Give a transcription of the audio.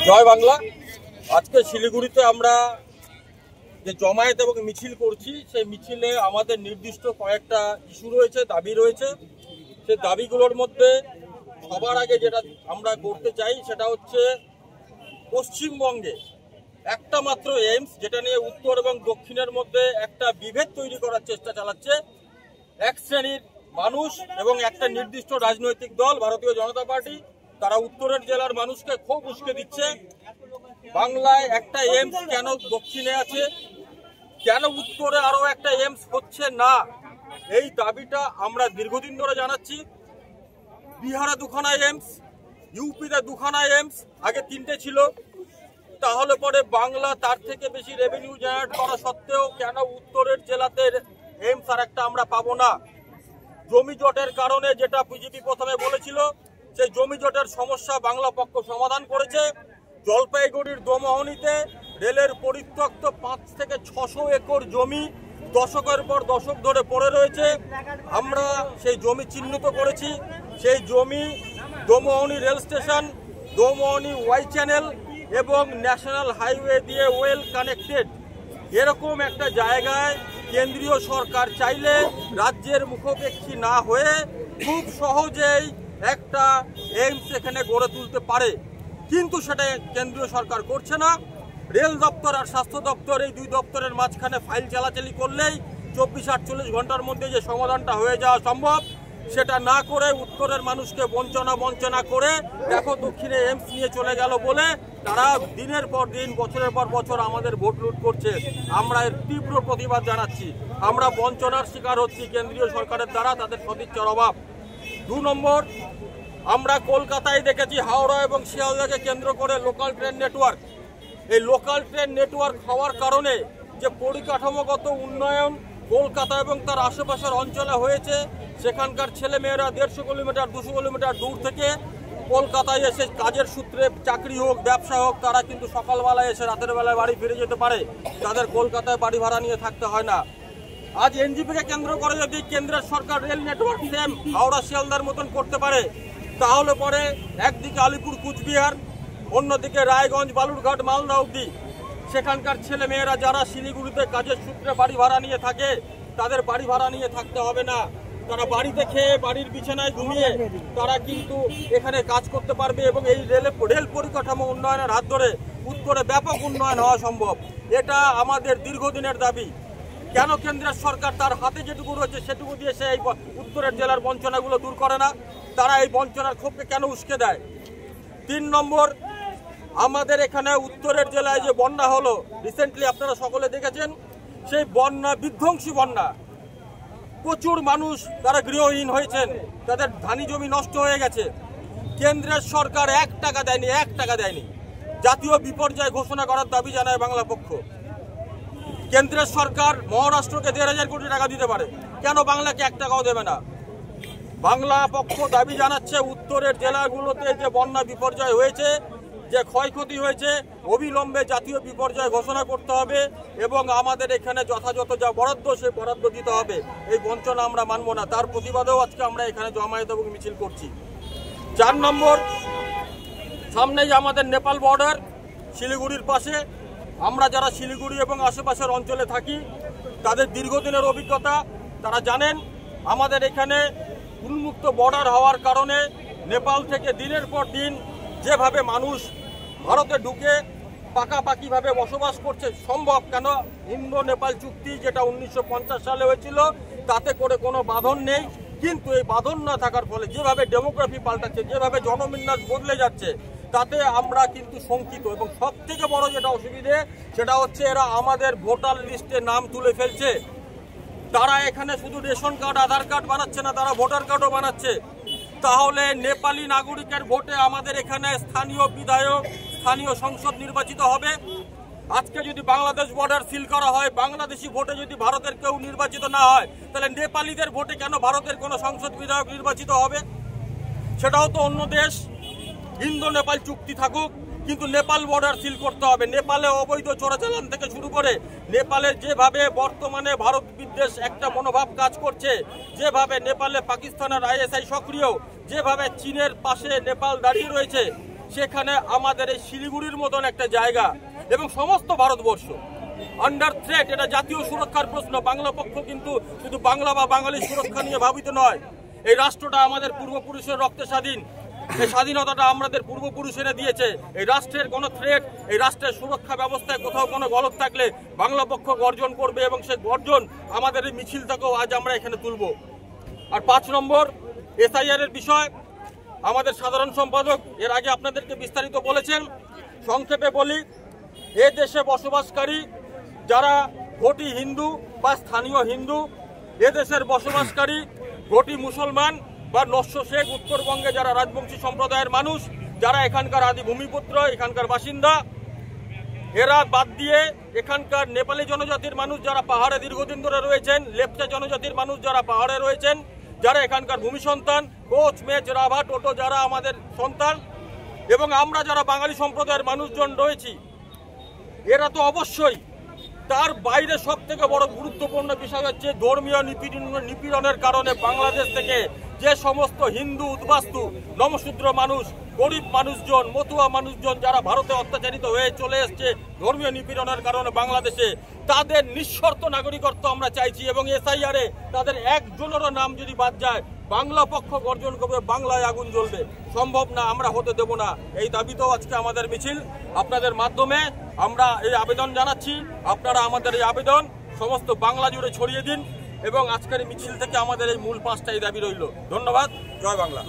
জয় বাংলা। আজকে শিলিগুড়িতে আমরা যে জমায়েত এবং মিছিল করছি, সেই মিছিলে আমাদের নির্দিষ্ট কয়েকটা ইস্যু রয়েছে, দাবি রয়েছে। সেই দাবিগুলোর মধ্যে সবার আগে যেটা আমরা করতে চাই সেটা হচ্ছে পশ্চিমবঙ্গে একটা মাত্র এইমস, যেটা নিয়ে উত্তর এবং দক্ষিণের মধ্যে একটা বিভেদ তৈরি করার চেষ্টা চালাচ্ছে এক শ্রেণীর মানুষ এবং একটা নির্দিষ্ট রাজনৈতিক দল ভারতীয় জনতা পার্টি। তারা উত্তরের জেলার মানুষকে খুব উস্কে দিচ্ছে। বাংলায় একটা এইমস কেন দক্ষিণে আছে, কেন উত্তরে আরো একটা এইমস হচ্ছে না, এই দাবিটা আমরা দীর্ঘদিন ধরে জানাচ্ছি। বিহারে দুখানা এইমস, ইউপিতে দুখানা এইমস, আগে তিনটে ছিল। তাহলে পরে বাংলা তার থেকে বেশি রেভিনিউ জেনারেট করা সত্ত্বেও কেন উত্তরের জেলাতে এইমস আর একটা আমরা পাবো না? জমি জটের কারণে, যেটা বিজেপি প্রথমে বলেছিল, সেই জমি জটের সমস্যা বাংলা পক্ষ সমাধান করেছে। জলপাইগুড়ির দোমোহনীতে রেলের পরিত্যক্ত 5 থেকে 600 একর জমি দশকের পর দশক ধরে পড়ে রয়েছে। আমরা সেই জমি চিহ্নিত করেছি। সেই জমি Domohani rail station, Domohani Y channel এবং ন্যাশনাল হাইওয়ে দিয়ে ওয়েল কানেক্টেড। এরকম একটা জায়গায় কেন্দ্রীয় সরকার চাইলে রাজ্যের মুখোপেক্ষী না হয়ে খুব সহজেই একটা এইমস এখানে গড়ে তুলতে পারে, কিন্তু সেটা কেন্দ্রীয় সরকার করছে না। রেল দপ্তর আর স্বাস্থ্য দপ্তর, এই দুই দপ্তরের মাঝখানে ফাইল চালাচালি করলেই 24-48 ঘন্টার মধ্যে যে সমাধানটা হয়ে যাওয়া সম্ভব, সেটা না করে উত্তরের মানুষকে বঞ্চনা করে দেখো দক্ষিণে এইমস নিয়ে চলে গেল বলে তারা দিনের পর দিন, বছরের পর বছর আমাদের ভোট লুট করছে। আমরা এর তীব্র প্রতিবাদ জানাচ্ছি। আমরা বঞ্চনার শিকার হচ্ছি কেন্দ্রীয় সরকারের দ্বারা, তাদের সদিচ্ছার অভাব। 2 নম্বর, আমরা কলকাতায় দেখেছি হাওড়া এবং শিয়ালদাকে কেন্দ্র করে লোকাল ট্রেন নেটওয়ার্ক। এই লোকাল ট্রেন নেটওয়ার্ক হওয়ার কারণে যে পরিকাঠামোগত উন্নয়ন কলকাতা এবং তার আশেপাশের অঞ্চলে হয়েছে, সেখানকার ছেলেমেয়েরা 150 কিলোমিটার 200 কিলোমিটার দূর থেকে কলকাতায় এসে কাজের সূত্রে, চাকরি হোক ব্যবসা হোক, তারা কিন্তু সকালবেলায় এসে রাতের বেলায় বাড়ি ফিরে যেতে পারে। তাদের কলকাতায় বাড়ি ভাড়া নিয়ে থাকতে হয় না। আজ এনজিপিকে কেন্দ্র করে যদি কেন্দ্রের সরকার রেল নেটওয়ার্ক সেম হাওড়া শিয়ালদার মতন করতে পারে, তাহলে পরে একদিকে আলিপুর কুচবিহার, অন্যদিকে রায়গঞ্জ বালুরঘাট মালদা অবধি সেখানকার ছেলে মেয়েরা যারা শিলিগুড়িতে কাজের সূত্রে বাড়ি ভাড়া নিয়ে থাকে, তাদের বাড়ি ভাড়া নিয়ে থাকতে হবে না। তারা বাড়িতে খেয়ে, বাড়ির বিছানায় ঘুমিয়ে তারা কিন্তু এখানে কাজ করতে পারবে এবং এই রেল পরিকাঠামো উন্নয়নের হাত ধরে উত্তরে ব্যাপক উন্নয়ন হওয়া সম্ভব। এটা আমাদের দীর্ঘদিনের দাবি। কেন কেন্দ্রের সরকার তার হাতে যেটুকু রয়েছে সেটুকু দিয়ে সে এই উত্তরের জেলার বঞ্চনাগুলো দূর করে না? তারা এই বঞ্চনার ক্ষোভকে কেন উস্কে দেয়? 3 নম্বর, আমাদের এখানে উত্তরের জেলায় যে বন্যা হলো রিসেন্টলি, আপনারা সকলে দেখেছেন, সেই বন্যা বিধ্বংসী বন্যা। প্রচুর মানুষ তারা গৃহহীন হয়েছেন, তাদের ধানি জমি নষ্ট হয়ে গেছে। কেন্দ্রের সরকার 1 টাকা দেয়নি, 1 টাকা দেয়নি। জাতীয় বিপর্যয় ঘোষণা করার দাবি জানায় বাংলা পক্ষ। কেন্দ্রের সরকার মহারাষ্ট্রকে 1,500 কোটি টাকা দিতে পারে, কেন বাংলাকে 1 টাকাও দেবে না? বাংলা পক্ষ দাবি জানাচ্ছে উত্তরের জেলাগুলোতে যে বন্যা বিপর্যয় হয়েছে, যে ক্ষয়ক্ষতি হয়েছে, অবিলম্বে জাতীয় বিপর্যয় ঘোষণা করতে হবে এবং আমাদের এখানে যথাযথ যা বরাদ্দ, সেই বরাদ্দ দিতে হবে। এই বঞ্চনা আমরা মানব না। তার প্রতিবাদেও আজকে আমরা এখানে জমায়েত এবং মিছিল করছি। 4 নম্বর, সামনেই আমাদের নেপাল বর্ডার, শিলিগুড়ির পাশে। আমরা যারা শিলিগুড়ি এবং আশেপাশের অঞ্চলে থাকি, তাদের দীর্ঘদিনের অভিজ্ঞতা, তারা জানেন আমাদের এখানে উন্মুক্ত বর্ডার হওয়ার কারণে নেপাল থেকে দিনের পর দিন যেভাবে মানুষ ভারতে ঢুকে পাকাপাকিভাবে বসবাস করছে সম্ভব। কেন? ইন্দো নেপাল চুক্তি, যেটা 1950 সালে হয়েছিল, তাতে করে কোনো বাঁধন নেই। কিন্তু এই বাঁধন না থাকার ফলে যেভাবে ডেমোগ্রাফি পাল্টাচ্ছে, যেভাবে জনবিন্যাস বদলে যাচ্ছে, তাতে আমরা কিন্তু শঙ্কিত। এবং সব থেকে বড় যেটা অসুবিধে, সেটা হচ্ছে এরা আমাদের ভোটার লিস্টে নাম তুলে ফেলছে। তারা এখানে শুধু রেশন কার্ড, আধার কার্ড বানাচ্ছে না, তারা ভোটার কার্ডও বানাচ্ছে। তাহলে নেপালি নাগরিকের ভোটে আমাদের এখানে স্থানীয় বিধায়ক, স্থানীয় সংসদ নির্বাচিত হবে। আজকে যদি বাংলাদেশ বর্ডার সিল করা হয়, বাংলাদেশি ভোটে যদি ভারতের কেউ নির্বাচিত না হয়, তাহলে নেপালিদের ভোটে কেন ভারতের কোনো সংসদ বিধায়ক নির্বাচিত হবে? সেটাও তো অন্য দেশ। ইন্দো নেপাল চুক্তি থাকুক, কিন্তু নেপাল বর্ডার সিল করতে হবে। নেপালে অবৈধ চোরাচালান থেকে শুরু করে নেপালের যেভাবে বর্তমানে ভারত বিদ্বেষ একটা মনোভাব কাজ করছে, যেভাবে নেপালে পাকিস্তানের ISI সক্রিয়, যেভাবে চীনের পাশে নেপাল দাঁড়িয়ে রয়েছে, সেখানে আমাদের এই শিলিগুড়ির মতন একটা জায়গা এবং সমস্ত ভারতবর্ষ আন্ডার থ্রেট। এটা জাতীয় সুরক্ষার প্রশ্ন। বাংলা পক্ষ কিন্তু শুধু বাংলা বা বাঙালির সুরক্ষা নিয়ে ভাবিত নয়। এই রাষ্ট্রটা আমাদের পূর্বপুরুষের রক্তে স্বাধীন। এই স্বাধীনতাটা আমাদের পূর্বপুরুষেরা দিয়েছে। এই রাষ্ট্রের কোনো থ্রেট, এই রাষ্ট্রের সুরক্ষা ব্যবস্থায় কোথাও কোনো গলদ থাকলে বাংলা পক্ষ গর্জন করবে এবং সেই গর্জন আমাদের এই মিছিলটাকেও আজ আমরা এখানে তুলব। আর 5 নম্বর এসআইআর এর বিষয় আমাদের সাধারণ সম্পাদক এর আগে আপনাদেরকে বিস্তারিত বলেছেন। সংক্ষেপে বলি, এ দেশে বসবাসকারী যারা ঘটি হিন্দু বা স্থানীয় হিন্দু, এ দেশের বসবাসকারী ঘটি মুসলমান বা নস্য শেখ, উত্তরবঙ্গে যারা রাজবংশী সম্প্রদায়ের মানুষ, যারা এখানকার আদি ভূমিপুত্র, এখানকার বাসিন্দা, এরা বাদ দিয়ে এখানকার নেপালি জনজাতির মানুষ যারা পাহাড়ে দীর্ঘদিন ধরে রয়েছেন, লেপচা জনজাতির মানুষ যারা পাহাড়ে রয়েছেন, যারা এখানকার ভূমি সন্তান, কোচ, মেচ, রাভা, টোটো যারা আমাদের সন্তান, এবং আমরা যারা বাঙালি সম্প্রদায়ের মানুষজন রয়েছি, এরা তো অবশ্যই। তার বাইরে সব থেকে বড় গুরুত্বপূর্ণ বিষয় হচ্ছে ধর্মীয় নিপীড়নের কারণে বাংলাদেশ থেকে যে সমস্ত হিন্দু উদ্বাস্তু, নমশূদ্র মানুষ, গরিব মানুষজন, মতুয়া মানুষজন যারা ভারতে অত্যাচারিত হয়ে চলে এসছে ধর্মীয় নিপীড়নের কারণে বাংলাদেশে, তাদের নিঃশর্ত নাগরিকত্ব আমরা চাইছি। এবং এসআইআরে তাদের একজনেরও নাম যদি বাদ যায়, বাংলা পক্ষ গর্জন করবে, বাংলায় আগুন জ্বলবে। সম্ভব না, আমরা হতে দেব না। এই দাবিতেও আজকে আমাদের মিছিল। আপনাদের মাধ্যমে আমরা এই আবেদন জানাচ্ছি, আপনারা আমাদের এই আবেদন সমস্ত বাংলা জুড়ে ছড়িয়ে দিন এবং আজকের মিছিল থেকে আমাদের এই মূল 5টাই দাবি রইল। ধন্যবাদ। জয় বাংলা।